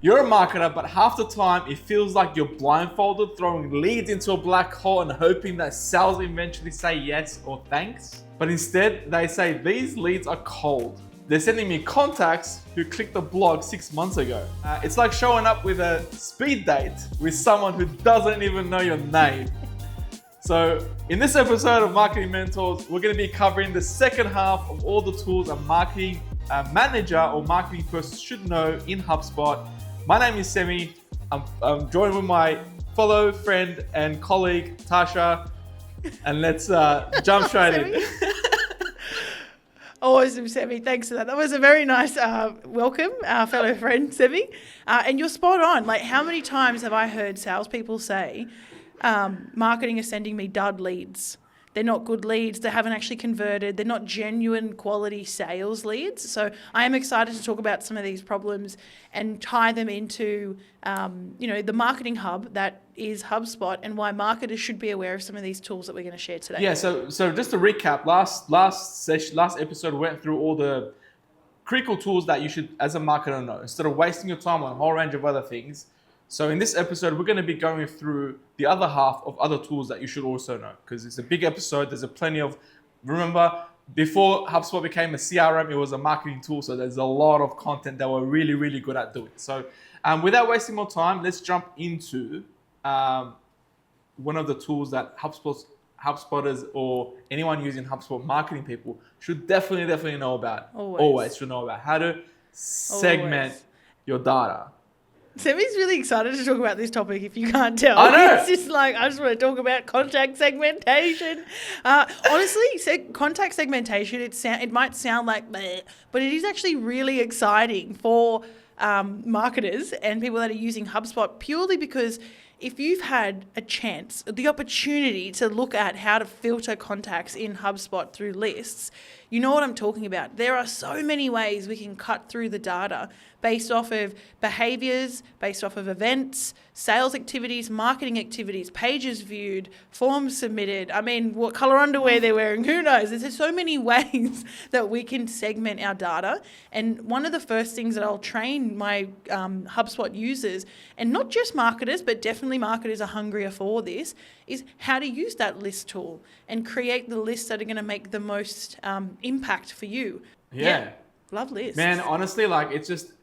You're a marketer, but half the time it feels like you're blindfolded, throwing leads into a black hole and hoping that sales eventually say yes or thanks. But instead, they say these leads are cold. They're sending me contacts who clicked the blog 6 months ago. It's like showing up with a speed date with someone who doesn't even know your name. So in this episode of Marketing Mentors, we're going to be covering the second half of all the tools a marketing manager or marketing person should know in HubSpot. My name is Semih. I'm joined with my fellow friend and colleague, Tasha. And let's jump straight in. Awesome, Semih. Thanks for that. That was a very nice welcome, our fellow friend, Semih. And you're spot on. Like, how many times have I heard salespeople say, marketing is sending me dud leads? They're not good leads. They haven't actually converted. They're not genuine quality sales leads. So I am excited to talk about some of these problems and tie them into, the marketing hub that is HubSpot and why marketers should be aware of some of these tools that we're going to share today. Yeah. So just to recap, last episode we went through all the critical tools that you should, as a marketer, know instead of wasting your time on a whole range of other things. So in this episode, we're going to be going through the other half of other tools that you should also know, because it's a big episode. There's remember, before HubSpot became a CRM, it was a marketing tool. So there's a lot of content that we're really, really good at doing. So without wasting more time, let's jump into one of the tools that HubSpotters or anyone using HubSpot marketing people should definitely know about. Always should know about how to segment your data. Semi's really excited to talk about this topic, if you can't tell. I know. It's just like, I just want to talk about contact segmentation. Honestly, contact segmentation, it might sound like bleh, but it is actually really exciting for marketers and people that are using HubSpot, purely because if you've had a chance, the opportunity to look at how to filter contacts in HubSpot through lists, you know what I'm talking about. There are so many ways we can cut through the data based off of behaviors, based off of events, sales activities, marketing activities, pages viewed, forms submitted. I mean, what color underwear they're wearing, who knows? There's so many ways that we can segment our data. And one of the first things that I'll train my HubSpot users, and not just marketers, but definitely marketers are hungrier for this, is how to use that list tool and create the lists that are going to make the most impact for you. Yeah. Love lists. Man, honestly, it's just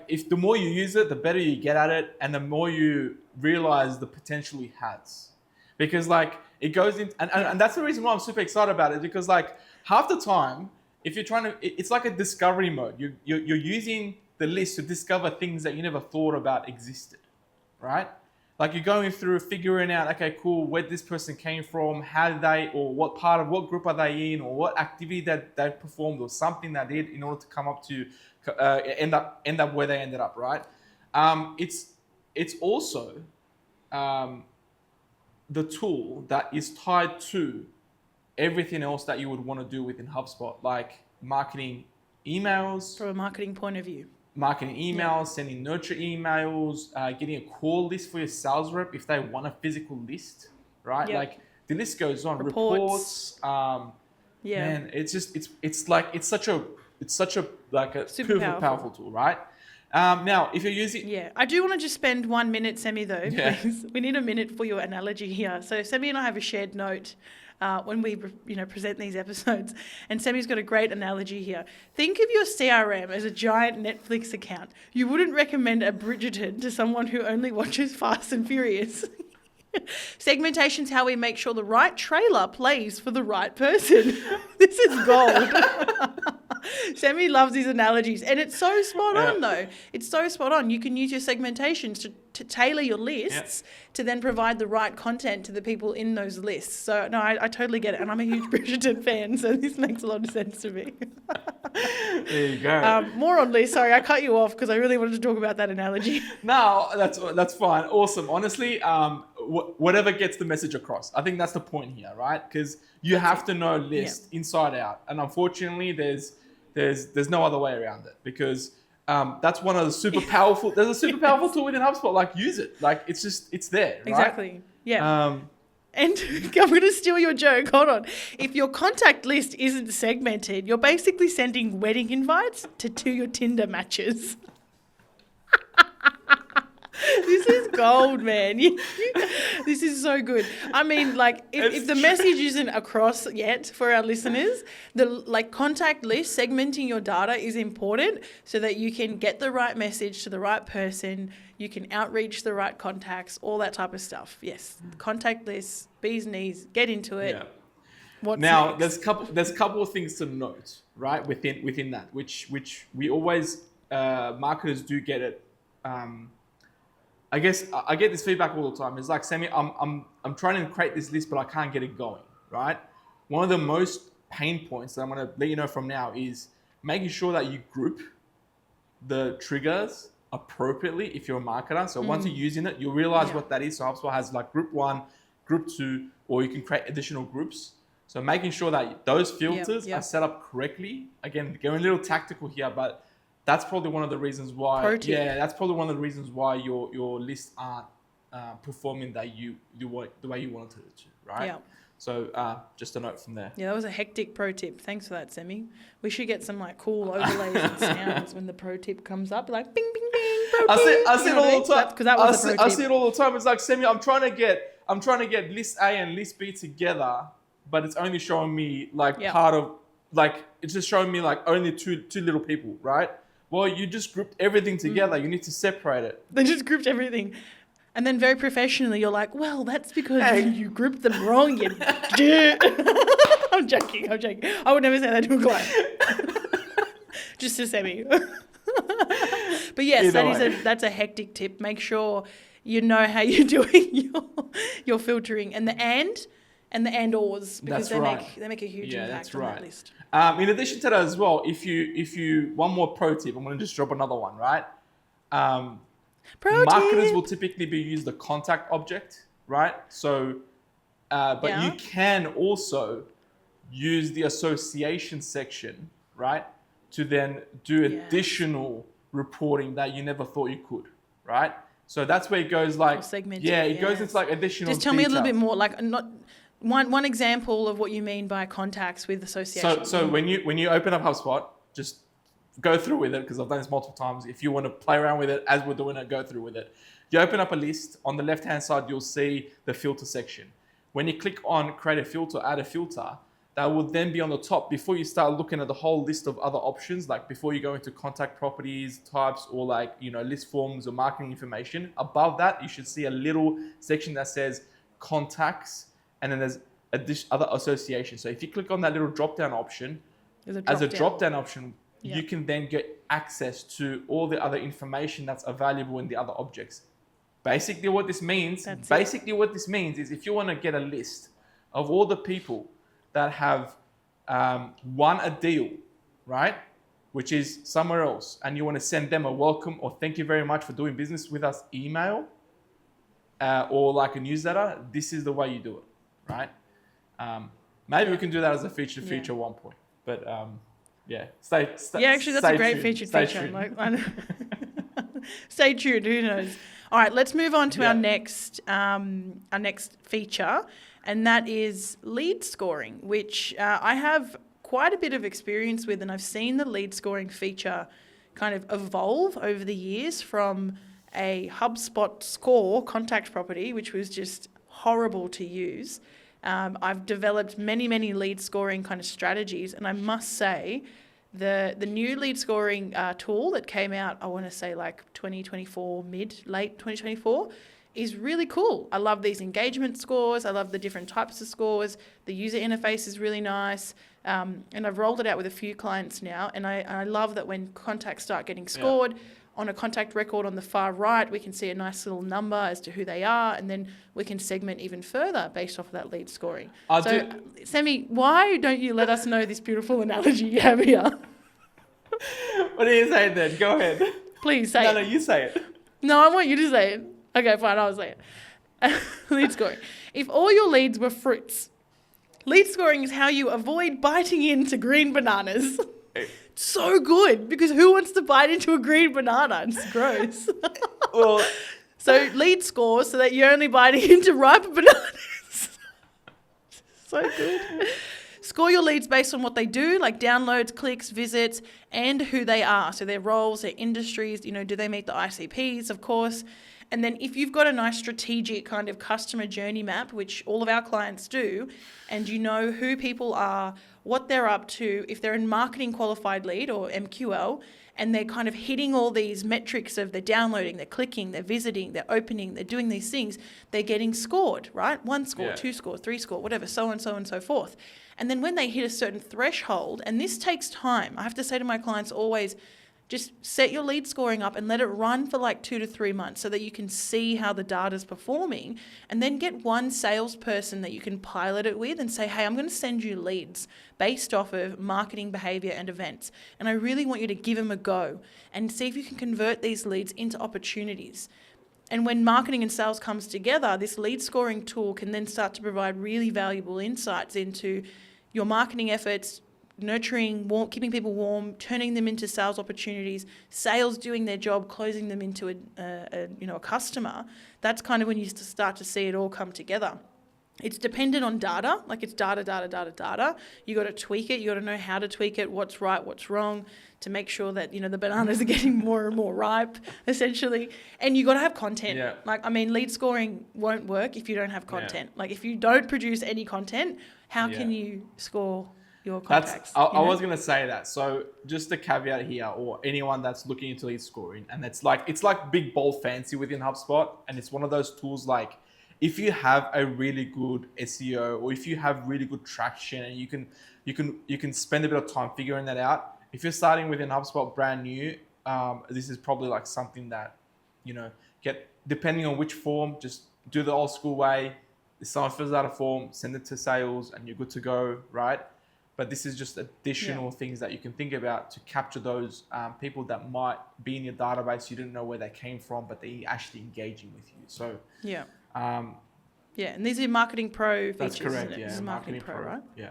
if the more you use it, the better you get at it, and the more you realize the potential it has. Because it goes in, and that's the reason why I'm super excited about it, because half the time, if you're trying to, it's like a discovery mode. You're using the list to discover things that you never thought about existed, right? You're going through figuring out, okay, cool, where this person came from, how did they, or what group are they in, or what activity that they performed, or something they did in order to come up to end up where they ended up, right? It's also the tool that is tied to everything else that you would want to do within HubSpot, like marketing emails. From a marketing point of view. Marketing emails, sending nurture emails, getting a call list for your sales rep if they want a physical list, right? Yep. The list goes on. Reports. Man, it's such a super powerful tool, right? Now, if you're using... Yeah, I do want to just spend 1 minute, Semih, though, please. We need a minute for your analogy here. So Semih and I have a shared note when we present these episodes, and Semih's got a great analogy here. Think of your CRM as a giant Netflix account. You wouldn't recommend a Bridgerton to someone who only watches Fast and Furious. Segmentation's how we make sure the right trailer plays for the right person. This is gold. Semih loves these analogies, and it's so spot on though. It's so spot on. You can use your segmentations to tailor your lists to then provide the right content to the people in those lists. So no, I totally get it, and I'm a huge Bridgerton fan, so this makes a lot of sense to me. There you go. More on lists. Sorry, I cut you off because I really wanted to talk about that analogy. No, that's fine. Awesome. Honestly, whatever gets the message across. I think that's the point here, right? Because you have to know list inside out, and unfortunately, there's no other way around it, because that's one of the super powerful. There's a super powerful tool within HubSpot. Use it. It's there. Right? Exactly. Yeah. And I'm going to steal your joke. Hold on. If your contact list isn't segmented, you're basically sending wedding invites to your Tinder matches. gold, man. This is so good. I mean, like, if the message isn't across yet for our listeners, the contact list, segmenting your data is important so that you can get the right message to the right person, you can outreach the right contacts, all that type of stuff. Yes, contact lists, bees knees, get into it. Yeah. What's Now, next? there's a couple of things to note, right? Within that, which we always marketers do get it. I guess I get this feedback all the time. It's like, Semih, I'm trying to create this list, but I can't get it going, right? One of the most pain points that I'm going to let you know from now is making sure that you group the triggers appropriately if you're a marketer. So once you're using it, you'll realize what that is. So HubSpot has like group 1, group 2, or you can create additional groups. So making sure that those filters are set up correctly. Again, going a little tactical here, but that's probably one of the reasons why. That's probably one of the reasons why your lists aren't performing the way you wanted it to, right? Yeah. So just a note from there. Yeah, that was a hectic pro tip. Thanks for that, Semih. We should get some like cool overlays and sounds when the pro tip comes up, like bing, bing, bing. Pro tip. I see it all the time. Because that was a pro tip. I see it all the time. It's like, Semih, I'm trying to get list A and list B together, but it's only showing me like part of like it's just showing me like only two little people, right? Well, you just grouped everything together. You need to separate it. They just grouped everything. And then very professionally, you're like, well, that's because you grouped them wrong, you I'm joking. I would never say that to a client. Just to Semih. But yes, that's a hectic tip. Make sure you know how you're doing your filtering. And the and/ors, because they make a huge impact on that list. In addition to that as well, if you one more pro tip, I'm going to just drop another one, right? Marketers will typically use the contact object, right? So, but you can also use the association section, right? To then do additional reporting that you never thought you could, right? So that's where it goes like, it goes into like additional Just tell me a little bit more, like not one example of what you mean by contacts with association. So when you open up HubSpot, just go through with it, because I've done this multiple times. If you want to play around with it as we're doing it, go through with it. You open up a list. On the left-hand side, you'll see the filter section. When you click on create a filter, add a filter, that will then be on the top before you start looking at the whole list of other options, like before you go into contact properties, types, or like, list forms or marketing information. Above that, you should see a little section that says contacts, and then there's other associations. So if you click on that little drop-down option, you can then get access to all the other information that's available in the other objects. Basically what this means is if you want to get a list of all the people that have won a deal, right, which is somewhere else, and you want to send them a welcome or thank you very much for doing business with us email, or like a newsletter, this is the way you do it, right? Maybe we can do that as a feature at one point, but actually, that's a great feature. Stay tuned. Who knows? All right, let's move on to our next feature, and that is lead scoring, which I have quite a bit of experience with, and I've seen the lead scoring feature kind of evolve over the years from a HubSpot score contact property, which was just horrible to use. I've developed many lead scoring kind of strategies, and I must say the new lead scoring tool that came out, I want to say like 2024, late 2024, is really cool. I love these engagement scores. I love the different types of scores. The user interface is really nice. And I've rolled it out with a few clients now, and I love that when contacts start getting scored, on a contact record on the far right, we can see a nice little number as to who they are, and then we can segment even further based off of that lead scoring. Semih, why don't you let us know this beautiful analogy you have here? What are you saying then? Go ahead. Please say it. No, you say it. No, I want you to say it. Okay, fine, I'll say it. Lead scoring. If all your leads were fruits, lead scoring is how you avoid biting into green bananas. So good, because who wants to bite into a green banana? It's gross. Well, so lead scores so that you're only biting into ripe bananas. So good. Score your leads based on what they do, like downloads, clicks, visits, and who they are. So their roles, their industries, do they meet the ICPs, of course. And then if you've got a nice strategic kind of customer journey map, which all of our clients do, and you know who people are, what they're up to, if they're in marketing qualified lead or MQL, and they're kind of hitting all these metrics of they're downloading, they're clicking, they're visiting, they're opening, they're doing these things, they're getting scored, right? 1 score, 2 score, 3 score, whatever, so on, so on, and so forth. And then when they hit a certain threshold, and this takes time, I have to say to my clients always, just set your lead scoring up and let it run for like 2 to 3 months so that you can see how the data's performing, and then get one salesperson that you can pilot it with and say, hey, I'm going to send you leads based off of marketing behavior and events. And I really want you to give them a go and see if you can convert these leads into opportunities. And when marketing and sales comes together, this lead scoring tool can then start to provide really valuable insights into your marketing efforts, nurturing, keeping people warm, turning them into sales opportunities, sales doing their job, closing them into a customer. That's kind of when you start to see it all come together. It's dependent on data, like it's data. You got to tweak it. You got to know how to tweak it, what's right, what's wrong, to make sure that, the bananas are getting more and more ripe, essentially. And you got to have content. Yeah. Lead scoring won't work if you don't have content. Yeah. Like if you don't produce any content, how can you score your contacts? I was going to say that. So just a caveat here, or anyone that's looking into lead scoring, and it's like big, bold, fancy within HubSpot. And it's one of those tools like, if you have a really good SEO, or if you have really good traction, and you can spend a bit of time figuring that out. If you're starting within HubSpot brand new, this is probably like something that, depending on which form, just do the old school way. If someone fills out a form, send it to sales and you're good to go, right? But this is just additional things that you can think about to capture those people that might be in your database. You didn't know where they came from, but they're actually engaging with you. So and these are Marketing Pro features. That's correct. Isn't it? Yeah, this is Marketing Pro, right? Yeah.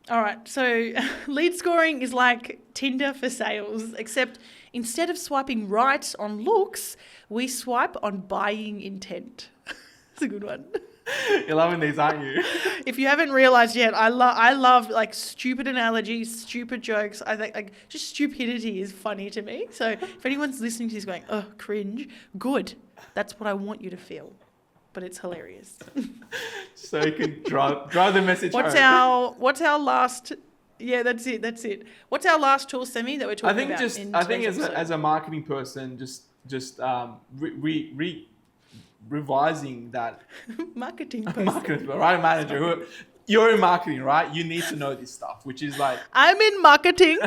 All right. So lead scoring is like Tinder for sales, except instead of swiping right on looks, we swipe on buying intent. It's a good one. You're loving these, aren't you? If you haven't realized yet, I love like stupid analogies, stupid jokes. I think like just stupidity is funny to me. So if anyone's listening to this going, oh, cringe, good. That's what I want you to feel. But it's hilarious. So you can drive the message home. What's our last? Yeah, that's it. What's our last tool, Semi, that we're talking about? I think as a marketing person, just revising that marketing person. Right, manager. You're in marketing, right? You need to know this stuff, which is like I'm in marketing.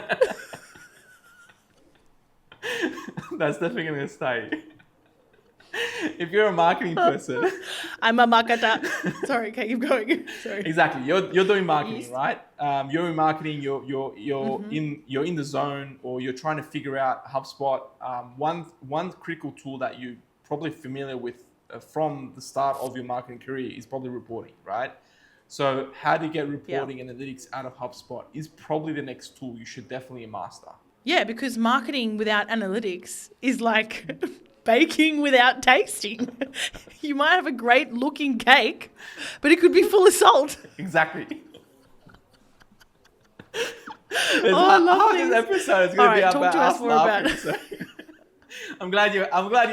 That's definitely gonna stay. If you're a marketing person, I'm a marketer. Sorry, okay, keep going. Sorry. Exactly. You're doing marketing, right? You're in marketing. You're in the zone, or you're trying to figure out HubSpot. One critical tool that you're probably familiar with from the start of your marketing career is probably reporting, right? So how to get reporting analytics out of HubSpot is probably the next tool you should definitely master. Yeah, because marketing without analytics is like baking without tasting. You might have a great looking cake, but it could be full of salt. Exactly. I love this episode is going to be about talk to us more about it. I'm glad you're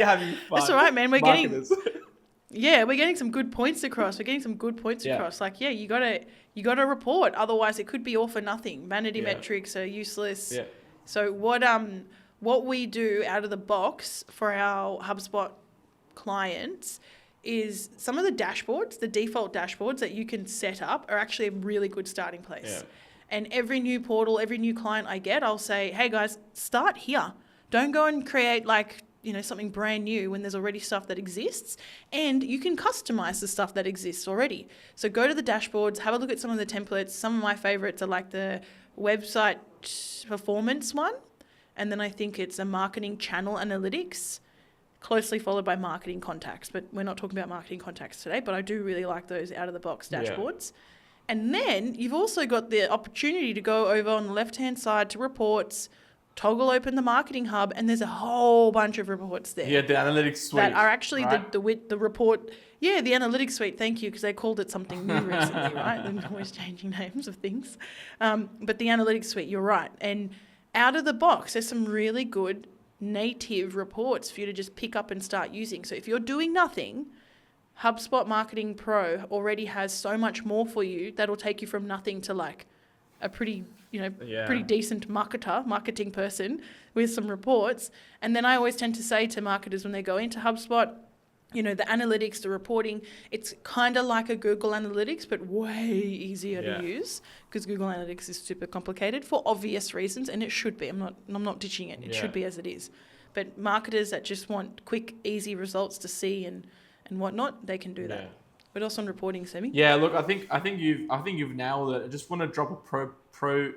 having fun. That's all right, man. We're getting some good points across. Like, you gotta report. Otherwise, it could be all for nothing. Vanity metrics are useless. Yeah. So what we do out of the box for our HubSpot clients is some of the dashboards, the default dashboards that you can set up are actually a really good starting place. Yeah. And every new portal, every new client I get, I'll say, hey guys, start here. Don't go and create something brand new when there's already stuff that exists, and you can customize the stuff that exists already. So go to the dashboards, have a look at some of the templates. Some of my favorites are like the website performance one. And then I think it's a marketing channel analytics, closely followed by marketing contacts. But we're not talking about marketing contacts today, but I do really like those out of the box dashboards. Yeah. And then you've also got the opportunity to go over on the left-hand side to reports, toggle open the marketing hub, and there's a whole bunch of reports there. Yeah, the analytics suite. That are actually right? the report. Yeah, the analytics suite. Thank you, because they called it something new recently, right? They're always changing names of things. But the analytics suite, you're right. And out of the box, there's some really good native reports for you to just pick up and start using. So if you're doing nothing, HubSpot Marketing Pro already has so much more for you that'll take you from nothing to like a pretty decent marketing person with some reports. And then I always tend to say to marketers when they go into HubSpot, the analytics, the reporting, it's kind of like a Google Analytics, but way easier to use, because Google Analytics is super complicated for obvious reasons, and it should be. I'm not ditching it. It should be as it is. But marketers that just want quick, easy results to see and whatnot, they can do that. What else on reporting, Semih? Yeah, look, I think you've nailed it. I just want to drop a pro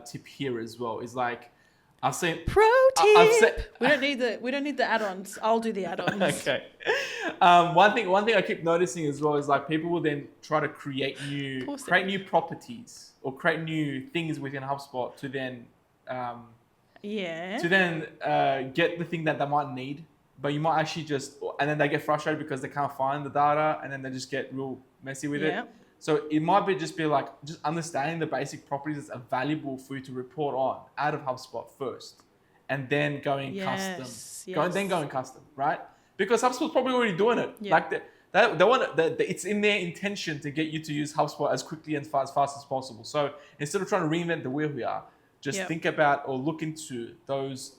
tip here as well. Is like, I've seen pro tip. We don't need the add-ons. I'll do the add-ons. Okay. One thing I keep noticing as well is like people will then try to create new properties or create new things within HubSpot to then get the thing that they might need. But you might actually and then they get frustrated because they can't find the data, and then they just get real messy with it. So it might be like just understanding the basic properties that's valuable for you to report on out of HubSpot first, and then going custom. Going custom, right? Because HubSpot's probably already doing it. Like they want it's in their intention to get you to use HubSpot as quickly and as fast as possible. So instead of trying to reinvent the wheel here, just think about or look into those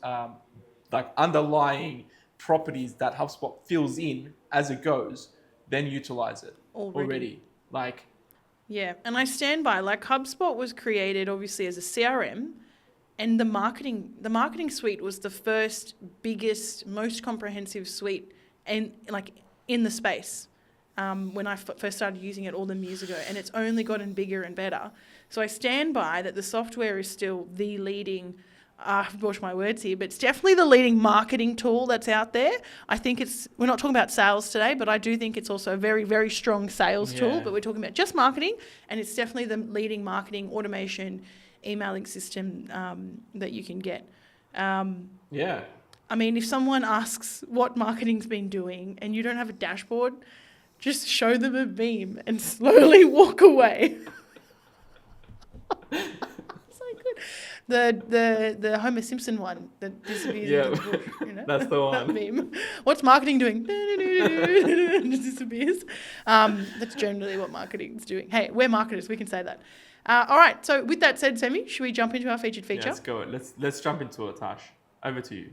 like underlying properties that HubSpot fills in as it goes, then utilize it already. And I stand by, like, HubSpot was created obviously as a CRM, and the marketing suite was the first, biggest, most comprehensive suite and like in the space when I first started using it all them years ago, and it's only gotten bigger and better. So I stand by that the software is still the leading I've botched my words here, but it's definitely the leading marketing tool that's out there. I think we're not talking about sales today, but I do think it's also a very, very strong sales tool, but we're talking about just marketing, and it's definitely the leading marketing automation emailing system that you can get. I mean, if someone asks what marketing's been doing and you don't have a dashboard, just show them a meme and slowly walk away. So good. The Homer Simpson one that disappears into the bush, that's the one. That meme. What's marketing doing? It just disappears. That's generally what marketing's doing. Hey, we're marketers. We can say that. All right. So with that said, Semih, should we jump into our featured feature? Let's go. Let's jump into it, Tash. Over to you.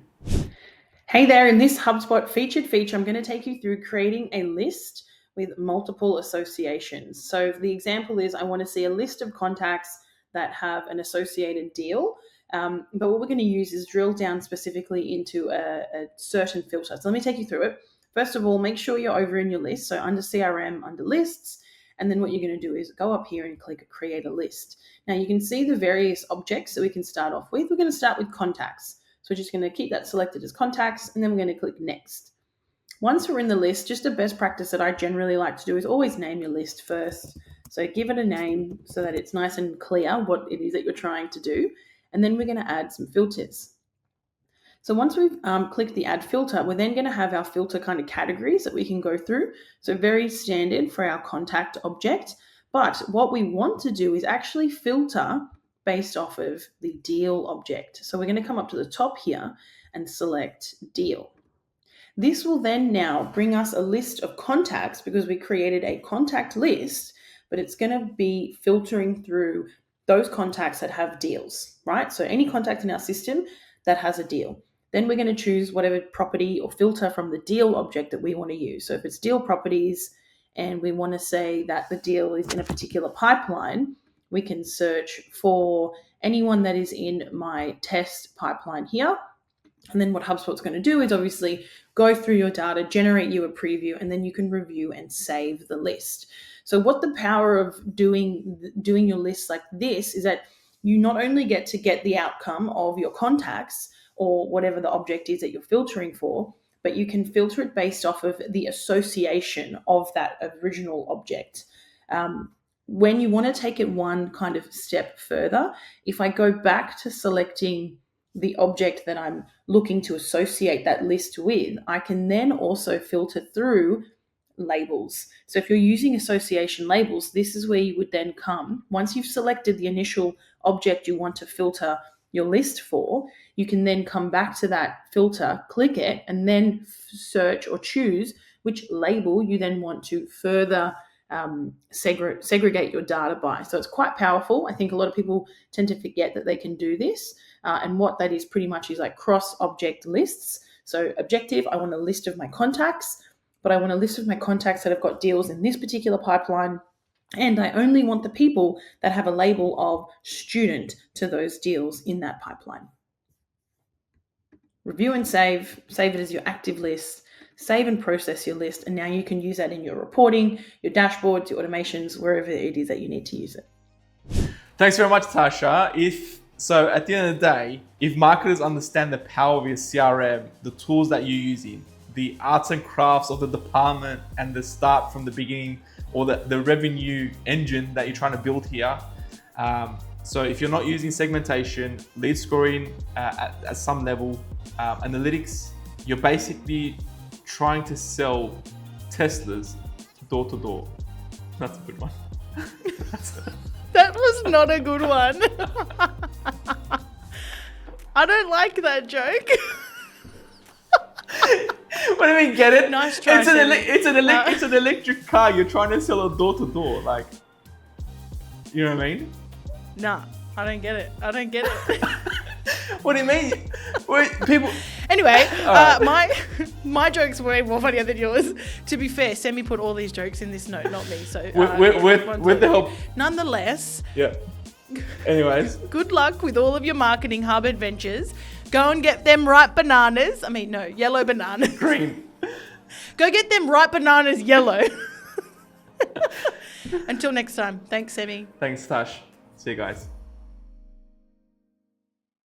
Hey there. In this HubSpot featured feature, I'm going to take you through creating a list with multiple associations. So the example is I want to see a list of contacts that have an associated deal. But what we're going to use is drill down specifically into a certain filter. So let me take you through it. First of all, make sure you're over in your list. So under CRM, under lists, and then what you're going to do is go up here and click create a list. Now you can see the various objects that we can start off with. We're going to start with contacts. So we're just going to keep that selected as contacts, and then we're going to click next. Once we're in the list, just a best practice that I generally like to do is always name your list first. So give it a name so that it's nice and clear what it is that you're trying to do. And then we're going to add some filters. So once we've clicked the add filter, we're then going to have our filter kind of categories that we can go through. So very standard for our contact object. But what we want to do is actually filter based off of the deal object. So we're going to come up to the top here and select deal. This will then now bring us a list of contacts because we created a contact list, but it's going to be filtering through those contacts that have deals, right? So any contact in our system that has a deal. Then we're going to choose whatever property or filter from the deal object that we want to use. So if it's deal properties and we want to say that the deal is in a particular pipeline, we can search for anyone that is in my test pipeline here. And then what HubSpot's going to do is obviously go through your data, generate you a preview, and then you can review and save the list. So what the power of doing your list like this is that you not only get to get the outcome of your contacts or whatever the object is that you're filtering for, but you can filter it based off of the association of that original object. When you want to take it one kind of step further, if I go back to selecting the object that I'm looking to associate that list with, I can then also filter through labels. So if you're using association labels, this is where you would then come. Once you've selected the initial object you want to filter your list for, you can then come back to that filter, click it, and then search or choose which label you then want to further segregate your data by. So it's quite powerful. I think a lot of people tend to forget that they can do this. And what that is pretty much is like cross-object lists. So objective, I want a list of my contacts, but I want a list of my contacts that have got deals in this particular pipeline. And I only want the people that have a label of student to those deals in that pipeline. Review and save it as your active list, save and process your list. And now you can use that in your reporting, your dashboards, your automations, wherever it is that you need to use it. Thanks very much, Tasha. So at the end of the day, if marketers understand the power of your CRM, the tools that you're using, the arts and crafts of the department, and the start from the beginning, or the revenue engine that you're trying to build here. So if you're not using segmentation, lead scoring at some level, analytics, you're basically trying to sell Teslas door to door. That's a good one. That was not a good one. I don't like that joke. What do you mean, get it? Nice try. It's an electric car. You're trying to sell a door to door, like, you know what I mean? Nah, I don't get it. What do you mean? Wait, people. Anyway, Alright. my jokes were way more funnier than yours. To be fair, Semi put all these jokes in this note, not me. So With the help. Nonetheless, Yeah. Anyways. good luck with all of your marketing hub adventures. Go and get them ripe bananas. I mean, no, yellow bananas. Green. Go get them ripe bananas yellow. Until next time. Thanks, Semi. Thanks, Tash. See you guys.